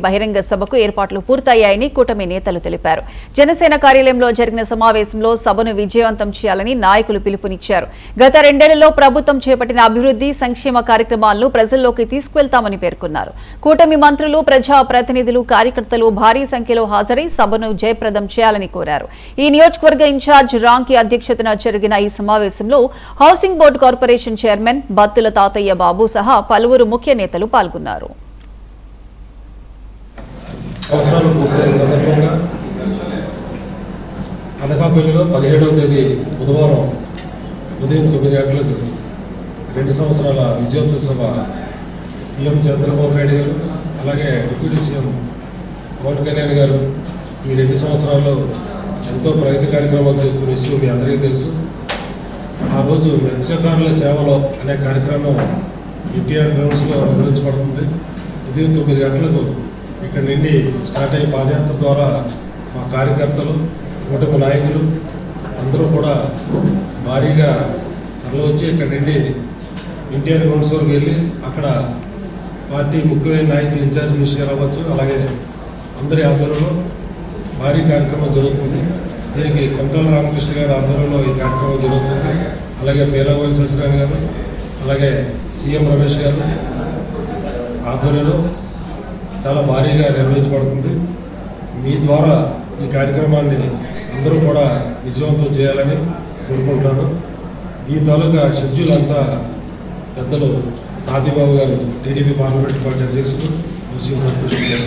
బహిరంగ సభకు ఏర్పాట్లు పూర్తయ్యాయని కూటమి నేతలు తెలిపారు. జనసేన కార్యాలయంలో జరిగిన సమావేశంలో సభను విజయవంతం చేయాలని నాయకులు పిలుపునిచ్చారు. గత 2 ఏళ్లలో ప్రభుత్వం చేపట్టిన అభివృద్ధి సంక్షేమ కార్యక్రమాలను ప్రజల్లోకి తీసుకువెళ్తామని పేర్కొన్నారు. కూటమి మంత్రులు, ప్రజా ప్రతినిధులు, కార్యకర్తలు భారీ సంఖ్యలో హాజరై సభను జయప్రదం చేయాలని కోరారు. ఈ నియోజకవర్గ ఇన్ఛార్జ్ రాంకి అధ్యక్షతన జరిగిన ఈ సమావేశంలో housing board corporation chairman Battula తాతయ్య బాబు సహా పలువురు ముఖ్య నేతలు పాల్గొన్నారు. అవసరాలు పూర్తయిన సందర్భంగా అనకాపల్లిలో 17వ తేదీ బుధవారం ఉదయం 9 గంటలకు 2 సంవత్సరాల విజయోత్సవ సభ సీఎం చంద్రబాబు నాయుడు గారు, అలాగే డిప్యూటీ సీఎం పవన్ కళ్యాణ్ గారు ఈ 2 సంవత్సరాల్లో ఎంతో ప్రగతి కార్యక్రమాలు చేస్తున్న విషయం మీ అందరికీ తెలుసు. ఆ రోజు మత్స్యకారుల సేవలో అనే కార్యక్రమం ఎన్టీఆర్ గ్రౌండ్స్లో నిర్వహించబడుతుంది. ఉదయం 9 గంటలకు ఇక్కడ నుండి స్టార్ట్ అయ్యే పాదయాత్ర ద్వారా మా కార్యకర్తలు, కూటమి నాయకులు అందరూ కూడా భారీగా తరలివచ్చి ఇక్కడ నుండి ఎన్టీఆర్ గ్రౌండ్స్ వరకు వెళ్ళి అక్కడ పార్టీ ముఖ్యమైన నాయకులు, ఇన్ఛార్జ్ మినిస్టర్ గారు అవ్వచ్చు, అలాగే అందరి ఆధ్వర్యంలో భారీ కార్యక్రమం జరుగుతుంది. దీనికి కొంతల రామకృష్ణ గారి ఆధ్వర్యంలో ఈ కార్యక్రమం జరుగుతుంది. అలాగే పేలావోయి సత్యనారాయణ గారు, అలాగే సీఎం రమేష్ గారు ఆధ్వర్యంలో చాలా భారీగా నిర్వహించబడుతుంది. మీ ద్వారా ఈ కార్యక్రమాన్ని అందరూ కూడా విజయవంతం చేయాలని కోరుకుంటున్నాను. ఈ తాలూకా షెడ్యూల్ అంతా పెద్దలు తాతిబాబు గారు, టీడీపీ పార్లమెంట్ పార్టీ అధ్యక్షులు, ముస్లిం కార్పొరేషన్